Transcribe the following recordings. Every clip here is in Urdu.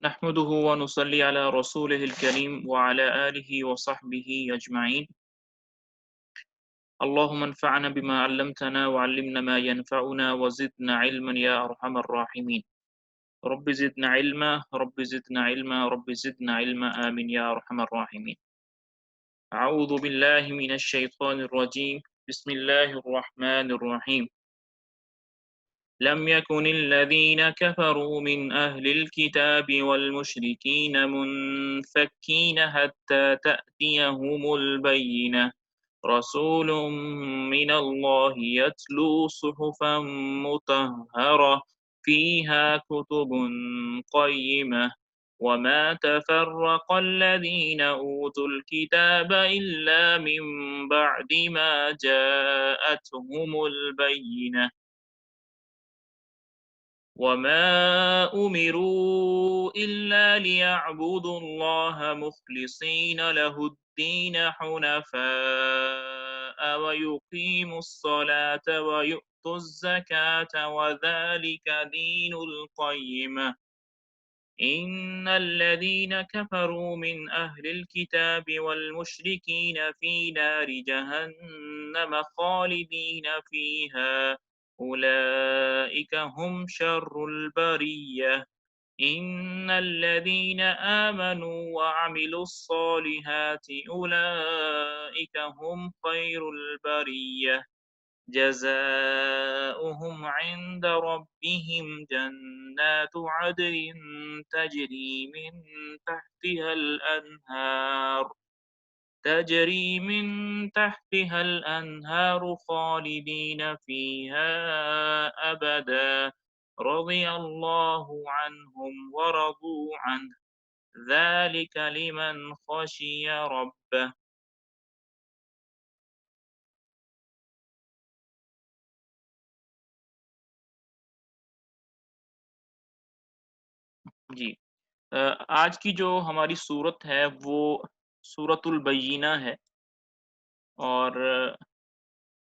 نحمده ونصلي على رسوله الكريم وعلى آله وصحبه أجمعين. اللهم انفعنا بما علمتنا وعلمنا ما ينفعنا وزدنا علما يا أرحم الراحمين. رب زدنا علما، رب زدنا علما، رب زدنا علما، آمين يا أرحم الراحمين. أعوذ بالله من الشيطان الرجيم. بسم الله الرحمن الرحيم. لم يكن الذين كفروا من أهل الكتاب والمشركين منفكين حتى تأتيهم البينة. رسول من الله يتلو صحفا مطهرة فيها كتب قيمة وما تفرق الذين أوتوا الكتاب إلا من بعد ما جاءتهم البينة وما أمروا إلا ليعبدوا الله مخلصين له الدين حنفاء ويقيموا الصلاة ويؤتوا الزكاة وذلك دين القيمة. إن الذين كفروا من أهل الكتاب والمشركين في نار جهنم خالدين فيها أولئك هم شر البرية. إن الذين آمنوا وعملوا الصالحات أولئك هم خير البرية. جزاؤهم عند ربهم جنات عدن تجري من تحتها الأنهار خالدين فيها أبدا. رضي الله عنهم ورضوا عنه ذلك لمن خشي ربه. جی، آج کی جو ہماری صورت ہے وہ سورۃ البینہ ہے، اور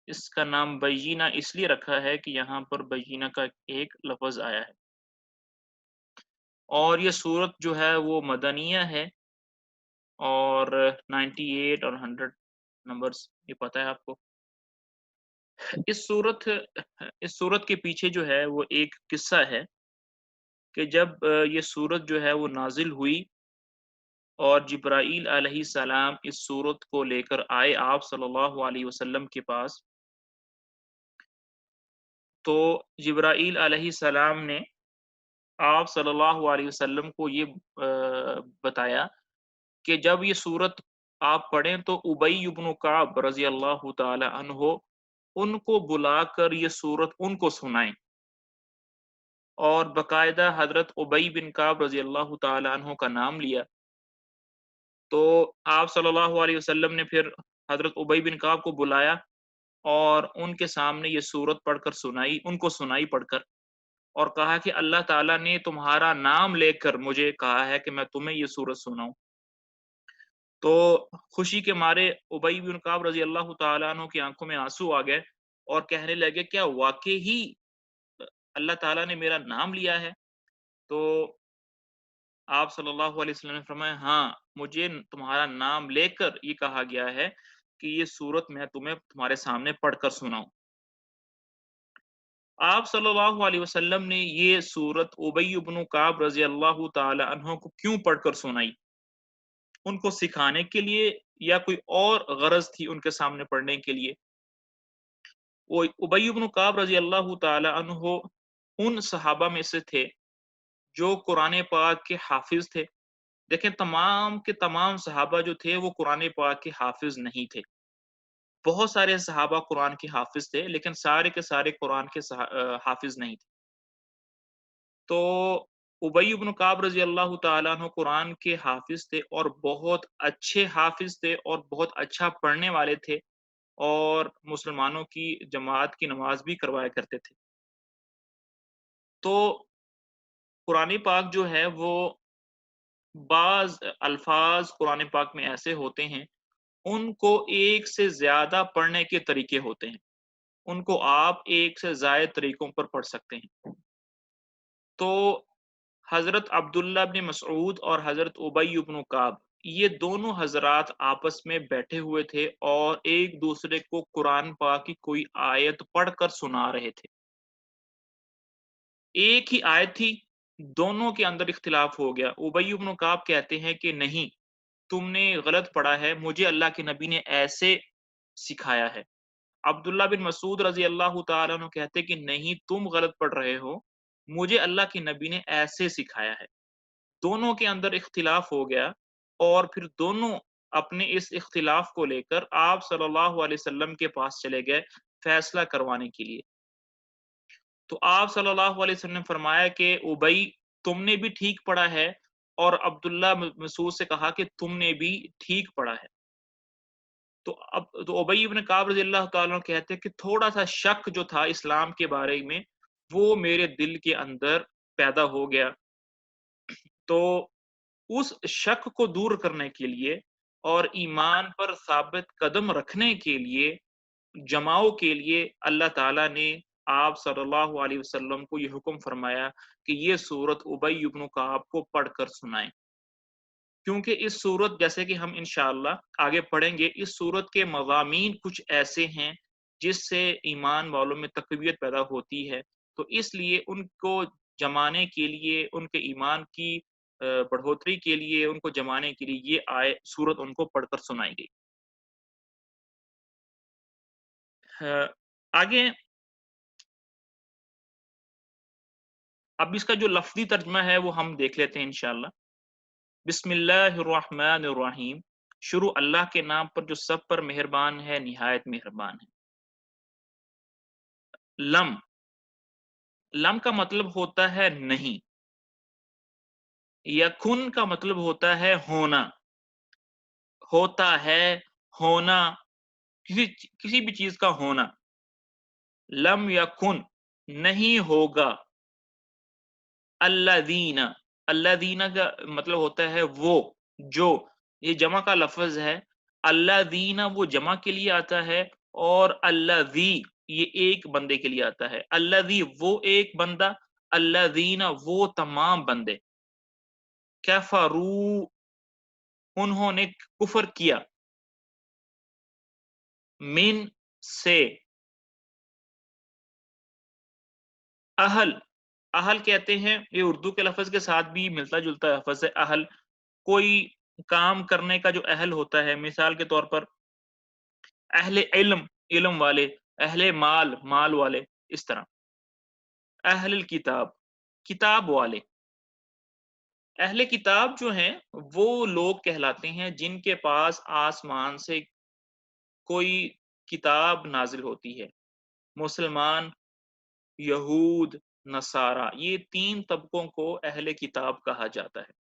اس کا نام بینہ اس لیے رکھا ہے کہ یہاں پر بینہ کا ایک لفظ آیا ہے، اور یہ صورت جو ہے وہ مدنیہ ہے، اور 98 اور 100 نمبرز یہ پتہ ہے آپ کو۔ اس صورت کے پیچھے جو ہے وہ ایک قصہ ہے کہ جب یہ صورت جو ہے وہ نازل ہوئی اور جبرائیل علیہ السلام اس صورت کو لے کر آئے آپ صلی اللہ علیہ وسلم کے پاس، تو جبرائیل علیہ السلام نے آپ صلی اللہ علیہ وسلم کو یہ بتایا کہ جب یہ صورت آپ پڑھیں تو ابی بن کعب رضی اللہ تعالی عنہ ان کو بلا کر یہ صورت ان کو سنائیں، اور باقاعدہ حضرت ابی بن کعب رضی اللہ تعالی عنہ کا نام لیا۔ تو آپ صلی اللہ علیہ وسلم نے پھر حضرت ابی بن کعب کو بلایا اور ان کے سامنے یہ صورت پڑھ کر سنائی، ان کو سنائی پڑھ کر، اور کہا کہ اللہ تعالیٰ نے تمہارا نام لے کر مجھے کہا ہے کہ میں تمہیں یہ صورت سناؤں۔ تو خوشی کے مارے ابی بن کعب رضی اللہ تعالیٰ عنہ کی آنکھوں میں آنسو آ گئے اور کہنے لگے کیا واقعی اللہ تعالیٰ نے میرا نام لیا ہے؟ تو آپ صلی اللہ علیہ وسلم نے فرمایا ہاں، مجھے تمہارا نام لے کر یہ کہا گیا ہے کہ یہ صورت میں تمہیں تمہارے سامنے پڑھ کر سناؤں۔ آپ صلی اللہ علیہ وسلم نے یہ صورت ابی بن کعب رضی اللہ تعالی عنہ کو کیوں پڑھ کر سنائی؟ ان کو سکھانے کے لیے یا کوئی اور غرض تھی ان کے سامنے پڑھنے کے لیے؟ وہ ابی بن کعب رضی اللہ تعالی عنہ ان صحابہ میں سے تھے جو قرآن پاک کے حافظ تھے۔ دیکھیں، تمام کے تمام صحابہ جو تھے وہ قرآن پاک کے حافظ نہیں تھے۔ بہت سارے صحابہ قرآن کے حافظ تھے لیکن سارے کے سارے قرآن کے حافظ نہیں تھے۔ تو ابی بن کعب رضی اللہ تعالیٰ عنہ قرآن کے حافظ تھے، اور بہت اچھے حافظ تھے اور بہت اچھا پڑھنے والے تھے، اور مسلمانوں کی جماعت کی نماز بھی کروایا کرتے تھے۔ تو قرآن پاک جو ہے وہ بعض الفاظ قرآن پاک میں ایسے ہوتے ہیں ان کو ایک سے زیادہ پڑھنے کے طریقے ہوتے ہیں، ان کو آپ ایک سے زائد طریقوں پر پڑھ سکتے ہیں۔ تو حضرت عبداللہ بن مسعود اور حضرت ابی بن کعب یہ دونوں حضرات آپس میں بیٹھے ہوئے تھے اور ایک دوسرے کو قرآن پاک کی کوئی آیت پڑھ کر سنا رہے تھے. ایک ہی آیت تھی، دونوں کے اندر اختلاف ہو گیا. ابی بن کعب کہتے ہیں کہ نہیں، تم نے غلط پڑھا ہے، مجھے اللہ کے نبی نے ایسے سکھایا ہے. عبداللہ بن مسعود رضی اللہ تعالیٰ عنہ کہتے کہ نہیں، تم غلط پڑھ رہے ہو، مجھے اللہ کے نبی نے ایسے سکھایا ہے. دونوں کے اندر اختلاف ہو گیا اور پھر دونوں اپنے اس اختلاف کو لے کر آپ صلی اللہ علیہ وسلم کے پاس چلے گئے فیصلہ کروانے کے لیے. تو آپ صلی اللہ علیہ وسلم نے فرمایا کہ ابی، تم نے بھی ٹھیک پڑھا ہے، اور عبداللہ مسعود سے کہا کہ تم نے بھی ٹھیک پڑھا ہے. تو ابی بن کعب رضی اللہ تعالیٰ عنہ کہتے ہیں کہ تھوڑا سا شک جو تھا اسلام کے بارے میں وہ میرے دل کے اندر پیدا ہو گیا. تو اس شک کو دور کرنے کے لیے اور ایمان پر ثابت قدم رکھنے کے لیے، جماؤ کے لیے، اللہ تعالیٰ نے آپ صلی اللہ علیہ وسلم کو یہ حکم فرمایا کہ یہ سورت ابی بن کعب کو پڑھ کر سنائیں. کیونکہ اس سورت، جیسے کہ ہم انشاءاللہ آگے پڑھیں گے، اس سورت کے مضامین کچھ ایسے ہیں جس سے ایمان والوں میں تقویت پیدا ہوتی ہے. تو اس لیے ان کو جمانے کے لیے، ان کے ایمان کی بڑھوتری کے لیے، ان کو جمانے کے لیے یہ سورت ان کو پڑھ کر سنائی گئی. آگے اب اس کا جو لفظی ترجمہ ہے وہ ہم دیکھ لیتے ہیں انشاءاللہ. بسم اللہ الرحمن الرحیم، شروع اللہ کے نام پر جو سب پر مہربان ہے، نہایت مہربان ہے. لم، لم کا مطلب ہوتا ہے نہیں. یکن کا مطلب ہوتا ہے ہونا، ہوتا ہے، ہونا، کسی بھی چیز کا ہونا. لم یکن، نہیں ہوگا. الذین، الذین کا مطلب ہوتا ہے وہ، جو. یہ جمع کا لفظ ہے. الذین وہ جمع کے لیے آتا ہے، اور الذی یہ ایک بندے کے لیے آتا ہے. الذی وہ ایک بندہ، الذین وہ تمام بندے. کفروا انہوں نے کفر کیا. من سے. اہل، اہل کہتے ہیں، یہ اردو کے لفظ کے ساتھ بھی ملتا جلتا لفظ ہے اہل. کوئی کام کرنے کا جو اہل ہوتا ہے، مثال کے طور پر اہل علم، علم والے، اہل مال، مال والے، اس طرح. اہل الکتاب، کتاب والے. اہل کتاب جو ہیں وہ لوگ کہلاتے ہیں جن کے پاس آسمان سے کوئی کتاب نازل ہوتی ہے. مسلمان، یہود، نصارہ، یہ تین طبقوں کو اہل کتاب کہا جاتا ہے.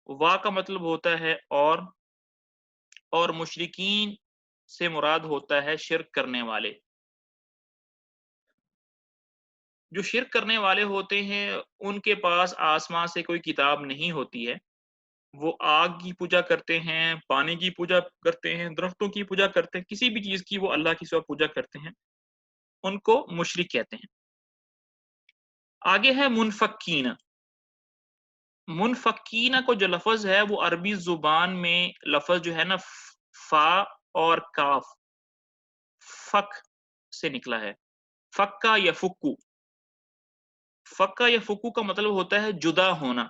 وا کا مطلب ہوتا ہے اور مشرکین سے مراد ہوتا ہے شرک کرنے والے. جو شرک کرنے والے ہوتے ہیں ان کے پاس آسمان سے کوئی کتاب نہیں ہوتی ہے. وہ آگ کی پوجا کرتے ہیں، پانی کی پوجا کرتے ہیں، درختوں کی پوجا کرتے ہیں، کسی بھی چیز کی وہ اللہ کی سوا پوجا کرتے ہیں. ان کو مشرک کہتے ہیں. آگے ہے منفکین. منفکین کو جو لفظ ہے وہ عربی زبان میں لفظ جو ہے نا فا اور کاف، فک سے نکلا ہے. فکا یا فکو. فکا یا فکو کا مطلب ہوتا ہے جدا ہونا.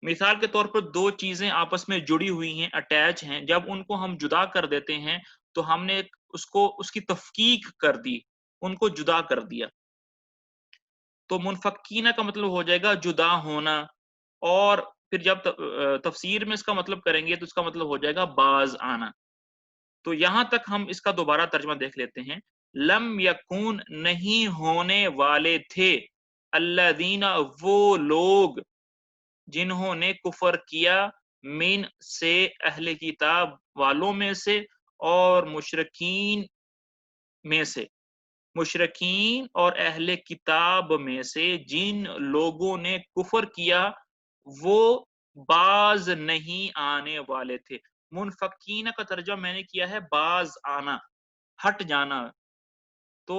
مثال کے طور پر دو چیزیں آپس میں جڑی ہوئی ہیں، اٹیچ ہیں، جب ان کو ہم جدا کر دیتے ہیں تو ہم نے اس کی تفکیک کر دی، ان کو جدا کر دیا. تو منفکینہ کا مطلب ہو جائے گا جدا ہونا. اور پھر جب تفسیر میں اس کا مطلب کریں گے تو اس کا مطلب ہو جائے گا باز آنا. تو یہاں تک ہم اس کا دوبارہ ترجمہ دیکھ لیتے ہیں. لم یکون نہیں ہونے والے تھے، الذین وہ لوگ، جنہوں نے کفر کیا، من سے اہل کتاب والوں میں سے، اور مشرکین میں سے. مشرکین اور اہل کتاب میں سے جن لوگوں نے کفر کیا وہ باز نہیں آنے والے تھے. منفکین کا ترجمہ میں نے کیا ہے باز آنا، ہٹ جانا. تو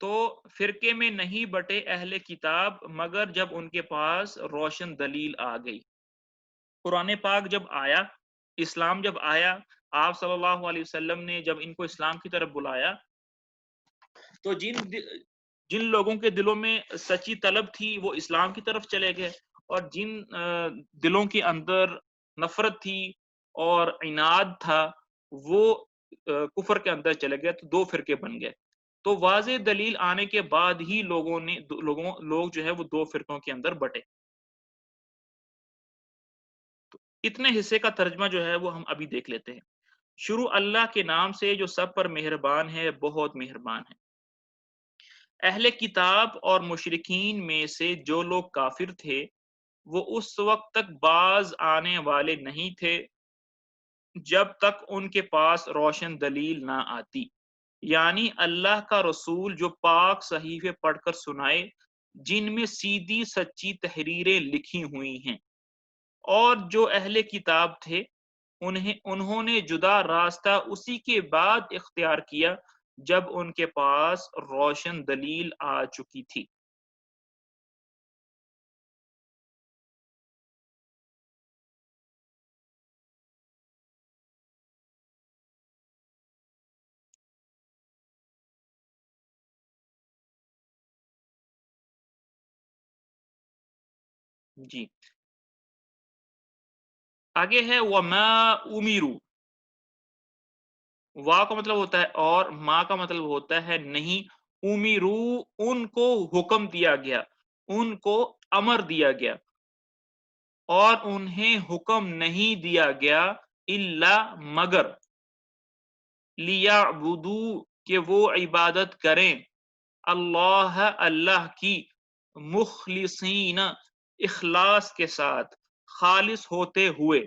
تو فرقے میں نہیں بٹے اہل کتاب مگر جب ان کے پاس روشن دلیل آ گئی. قرآن پاک جب آیا، اسلام جب آیا، آپ صلی اللہ علیہ وسلم نے جب ان کو اسلام کی طرف بلایا، تو جن لوگوں کے دلوں میں سچی طلب تھی وہ اسلام کی طرف چلے گئے، اور جن دلوں کے اندر نفرت تھی اور عناد تھا وہ کفر کے اندر چلے گئے، تو دو فرقے بن گئے. تو واضح دلیل آنے کے بعد ہی لوگ جو ہے وہ دو فرقوں کے اندر بٹے. تو اتنے حصے کا ترجمہ جو ہے وہ ہم ابھی دیکھ لیتے ہیں. شروع اللہ کے نام سے جو سب پر مہربان ہے، بہت مہربان ہے. اہل کتاب اور مشرکین میں سے جو لوگ کافر تھے وہ اس وقت تک باز آنے والے نہیں تھے جب تک ان کے پاس روشن دلیل نہ آتی، یعنی اللہ کا رسول جو پاک صحیفے پڑھ کر سنائے جن میں سیدھی سچی تحریریں لکھی ہوئی ہیں. اور جو اہل کتاب تھے انہوں نے جدا راستہ اسی کے بعد اختیار کیا جب ان کے پاس روشن دلیل آ چکی تھی. جی آگے ہے وما امیرو. وا کا مطلب ہوتا ہے اور، ما کا مطلب ہوتا ہے نہیں. امیرو ان کو حکم دیا گیا، ان کو امر دیا گیا، اور انہیں حکم نہیں دیا گیا الا مگر لیعبدو کہ وہ عبادت کریں اللہ کی مخلصین اخلاص کے ساتھ، خالص ہوتے ہوئے،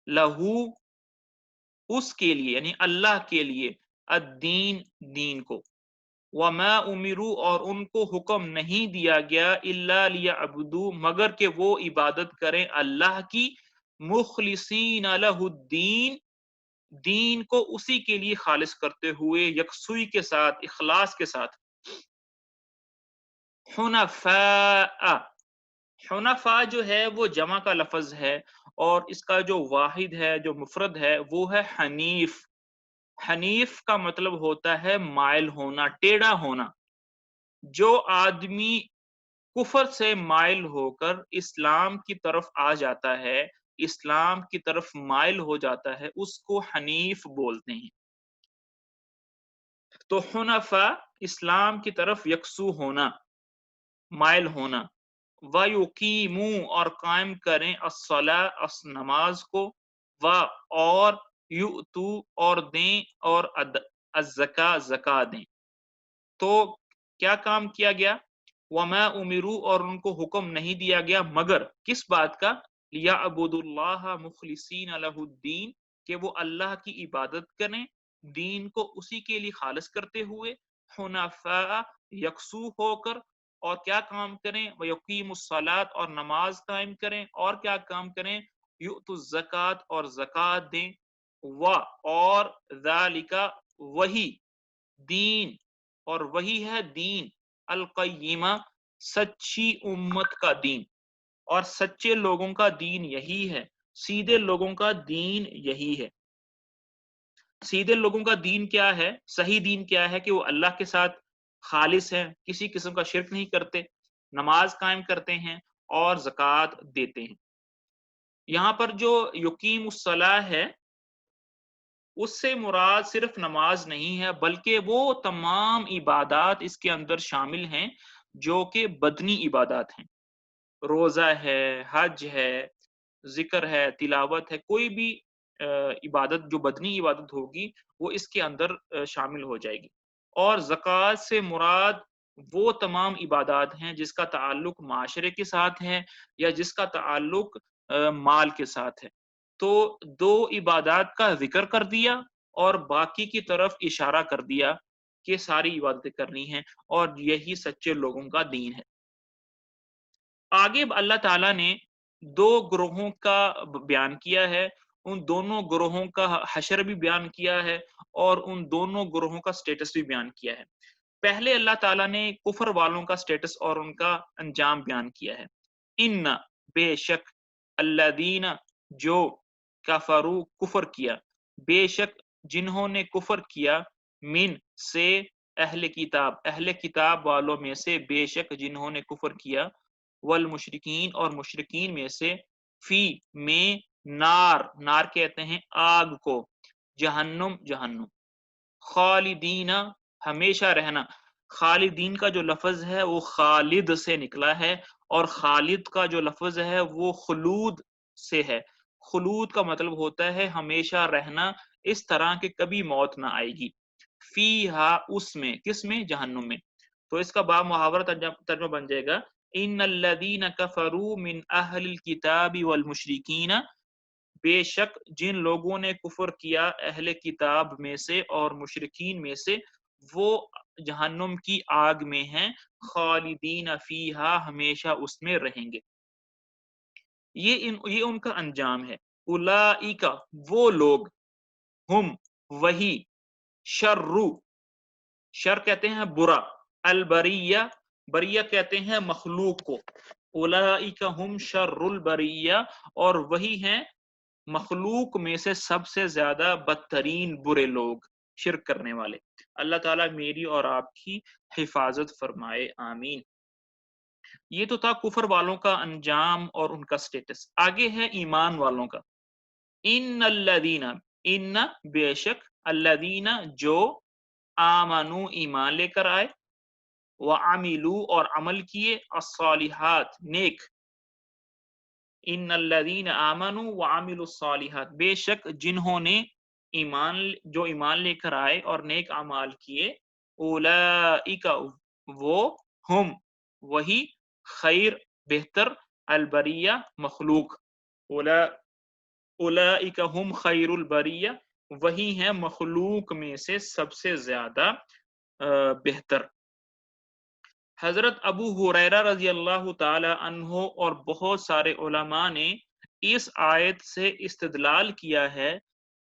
لہو اس کے لیے یعنی اللہ کے لیے، الدین دین کو. وما امروا اور ان کو حکم نہیں دیا گیا الا لیعبدوا مگر کہ وہ عبادت کریں اللہ کی، مخلصین لہ الدین دین کو اسی کے لیے خالص کرتے ہوئے، یکسوئی کے ساتھ، اخلاص کے ساتھ. حنفاء، حنفاء جو ہے وہ جمع کا لفظ ہے، اور اس کا جو واحد ہے، جو مفرد ہے، وہ ہے حنیف. حنیف کا مطلب ہوتا ہے مائل ہونا، ٹیڑھا ہونا. جو آدمی کفر سے مائل ہو کر اسلام کی طرف آ جاتا ہے، اسلام کی طرف مائل ہو جاتا ہے، اس کو حنیف بولتے ہیں. تو حنفاء اسلام کی طرف یکسو ہونا، مائل ہونا. وَيُقِيمُوا اور قائم کریں الصلاۃ نماز کو، اور یؤتو اور دیں، اور الزکاۃ زکات دیں. تو کیا کام کیا گیا؟ وما امروا اور ان کو حکم نہیں دیا گیا مگر کس بات کا؟ لیعبدوا اللہ مخلصین لہ الدین کہ وہ اللہ کی عبادت کریں، دین کو اسی کے لیے خالص کرتے ہوئے، حنفاء یکسو ہو کر. اور کیا کام کریں؟ وَيُقِيمُوا الصَّلَاةَ اور نماز قائم کریں، اور کیا کام کریں؟ یؤتوا الزکات اور زکات دیں. اور ذالک وہی دین، اور وہی ہے دین، القیمہ سچی امت کا دین، اور سچے لوگوں کا دین یہی ہے، سیدھے لوگوں کا دین یہی ہے. سیدھے لوگوں کا دین کیا ہے؟ صحیح دین کیا ہے کہ وہ اللہ کے ساتھ خالص ہیں، کسی قسم کا شرک نہیں کرتے، نماز قائم کرتے ہیں اور زکوٰۃ دیتے ہیں. یہاں پر جو یقیم الصلاح ہے اس سے مراد صرف نماز نہیں ہے بلکہ وہ تمام عبادات اس کے اندر شامل ہیں جو کہ بدنی عبادات ہیں. روزہ ہے، حج ہے، ذکر ہے، تلاوت ہے، کوئی بھی عبادت جو بدنی عبادت ہوگی وہ اس کے اندر شامل ہو جائے گی. اور زکوٰۃ سے مراد وہ تمام عبادات ہیں جس کا تعلق معاشرے کے ساتھ ہے یا جس کا تعلق مال کے ساتھ ہے. تو دو عبادات کا ذکر کر دیا اور باقی کی طرف اشارہ کر دیا کہ ساری عبادتیں کرنی ہیں، اور یہی سچے لوگوں کا دین ہے. آگے اللہ تعالیٰ نے دو گروہوں کا بیان کیا ہے، ان دونوں گروہوں کا حشر بھی بیان کیا ہے، اور ان دونوں گروہوں کا سٹیٹس بھی بیان کیا ہے. پہلے اللہ تعالیٰ نے کفر والوں کا سٹیٹس اور ان کا انجام بیان کیا ہے. ان بے شک الذین جو کفروا کفر کیا، بے شک جنہوں نے کفر کیا، من سے اہل کتاب والوں میں سے بے شک جنہوں نے کفر کیا، والمشرکین اور مشرکین میں سے، فی میں نار کہتے ہیں آگ کو، جہنم خالدین ہمیشہ رہنا. خالدین کا جو لفظ ہے وہ خالد سے نکلا ہے، اور خالد کا جو لفظ ہے وہ خلود سے ہے. خلود کا مطلب ہوتا ہے ہمیشہ رہنا، اس طرح کہ کبھی موت نہ آئے گی. فیہا اس میں، کس میں؟ جہنم میں. تو اس کا باب محاورہ ترجمہ بن جائے گا ان الذین کفروا من اہل الکتاب والمشرکین، بے شک جن لوگوں نے کفر کیا اہل کتاب میں سے اور مشرکین میں سے، وہ جہنم کی آگ میں ہیں، خالدین فیہا ہمیشہ اس میں رہیں گے. یہ ان کا انجام ہے. اولئک وہ لوگ، ہم وہی، شر کہتے ہیں برا، البریہ بریہ کہتے ہیں مخلوق کو. اولئک ہم شر البریہ، اور وہی ہیں مخلوق میں سے سب سے زیادہ بدترین برے لوگ، شرک کرنے والے. اللہ تعالیٰ میری اور آپ کی حفاظت فرمائے، آمین. یہ تو تھا کفر والوں کا انجام اور ان کا سٹیٹس. آگے ہے ایمان والوں کا. ان الذین، ان بے شک، الذین جو، آمنو ایمان لے کر آئے، وعملوا اور عمل کیے، الصالحات نیک. ان الذین آمنوا وعملوا الصالحات، بے شک جنہوں نے ایمان لے کر آئے اور نیک اعمال کیے، اولئک وہ، ہم وہی، خیر بہتر، البریہ مخلوق، اولئک ہم خیر البریہ، وہی ہیں مخلوق میں سے سب سے زیادہ بہتر. حضرت ابو ہریرہ رضی اللہ تعالی عنہ اور بہت سارے علماء نے اس آیت سے استدلال کیا ہے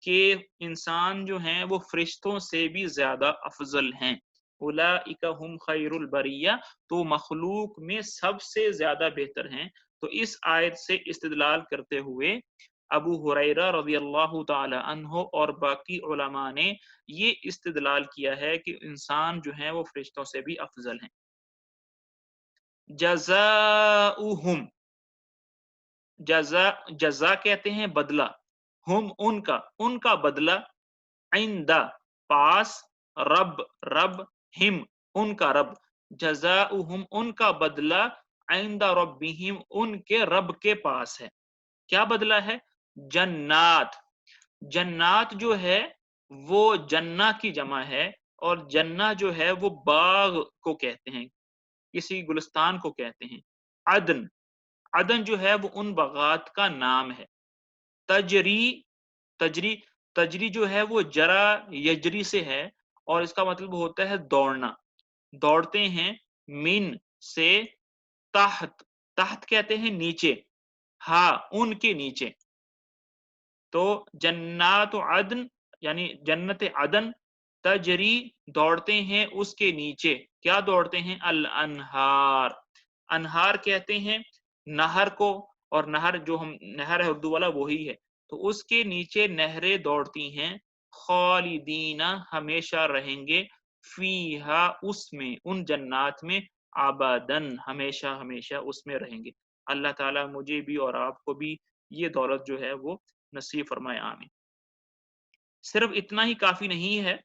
کہ انسان جو ہیں وہ فرشتوں سے بھی زیادہ افضل ہیں. اولئک ہم خیر البریہ، تو مخلوق میں سب سے زیادہ بہتر ہیں. تو اس آیت سے استدلال کرتے ہوئے ابو ہریرہ رضی اللہ تعالی عنہ اور باقی علماء نے یہ استدلال کیا ہے کہ انسان جو ہیں وہ فرشتوں سے بھی افضل ہیں. جزاؤہم، جزا کہتے ہیں بدلہ، ہم ان کا بدلہ، عند پاس، رب ہم ان کا رب، جزاؤہم ان کا بدلہ، عند ربہم ان کے رب کے پاس ہے. کیا بدلہ ہے؟ جنات جو ہے وہ جنہ کی جمع ہے، اور جنہ جو ہے وہ باغ کو کہتے ہیں، کسی گلستان کو کہتے ہیں. عدن جو ہے وہ ان باغات کا نام ہے. تجری جو ہے وہ جرا یجری سے ہے، اور اس کا مطلب ہوتا ہے دوڑنا، دوڑتے ہیں. من سے، تحت کہتے ہیں نیچے، ہاں ان کے نیچے. تو جنات عدن یعنی جنت عدن، تجری دوڑتے ہیں اس کے نیچے. کیا دوڑتے ہیں؟ الانہار، انہار کہتے ہیں نہر کو، اور نہر جو ہم نہر ہے اردو والا وہی ہے. تو اس کے نیچے نہریں دوڑتی ہیں، خالدین ہمیشہ رہیں گے، فیہا اس میں، ان جنات میں، ابداً ہمیشہ ہمیشہ اس میں رہیں گے. اللہ تعالیٰ مجھے بھی اور آپ کو بھی یہ دولت جو ہے وہ نصیب فرمائے، آمین. صرف اتنا ہی کافی نہیں ہے،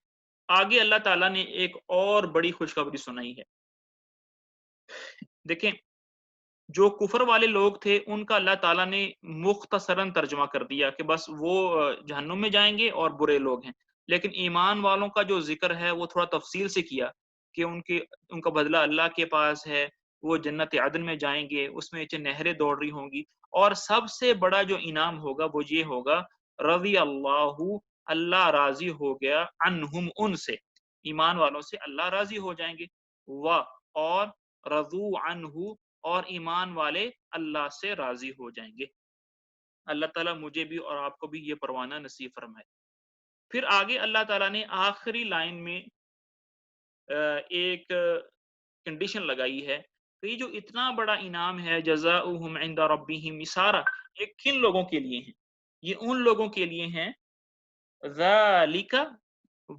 آگے اللہ تعالیٰ نے ایک اور بڑی خوشخبری سنائی ہے. دیکھیں، جو کفر والے لوگ تھے ان کا اللہ تعالیٰ نے مختصراً ترجمہ کر دیا کہ بس وہ جہنم میں جائیں گے اور برے لوگ ہیں. لیکن ایمان والوں کا جو ذکر ہے وہ تھوڑا تفصیل سے کیا کہ ان کا بدلہ اللہ کے پاس ہے، وہ جنت عدن میں جائیں گے، اس میں نہریں دوڑ رہی ہوں گی، اور سب سے بڑا جو انعام ہوگا وہ یہ ہوگا، رضی اللہ راضی ہو گیا، عنہم ان سے، ایمان والوں سے اللہ راضی ہو جائیں گے. اور رضو عنہ، اور ایمان والے اللہ سے راضی ہو جائیں گے. اللہ تعالیٰ مجھے بھی اور آپ کو بھی یہ پروانہ نصیب فرمائے. پھر آگے اللہ تعالیٰ نے آخری لائن میں ایک کنڈیشن لگائی ہے کہ یہ جو اتنا بڑا انعام ہے جزاؤہم عند ربہم، یہ سارا یہ کن لوگوں کے لیے ہیں؟ یہ ان لوگوں کے لیے ہیں، ذالک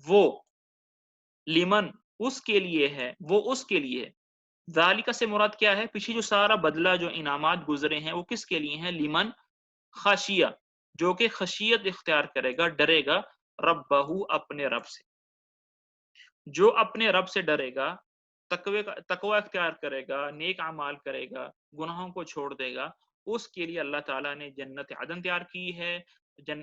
وہ، لمن اس کے لیے ہے، وہ اس کے لیے ہے۔ ذالک سے مراد کیا ہے؟ پیچھے جو سارا بدلہ جو انعامات گزرے ہیں وہ کس کے لیے ہیں؟ لمن خشیہ، جو کہ خشیت اختیار کرے گا، ڈرے گا، ربہ اپنے رب سے، جو اپنے رب سے ڈرے گا، تقوی اختیار کرے گا، نیک اعمال کرے گا، گناہوں کو چھوڑ دے گا، اس کے لیے اللہ تعالیٰ نے جنت عدن تیار کی ہے،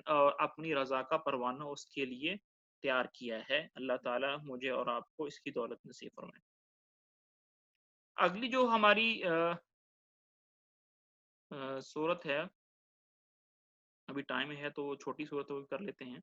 اور اپنی رضا کا پروانہ اس کے لیے تیار کیا ہے۔ اللہ تعالیٰ مجھے اور آپ کو اس کی دولت نصیب فرمائے۔ اگلی جو ہماری صورت ہے، ابھی ٹائم ہے تو چھوٹی صورت کر لیتے ہیں۔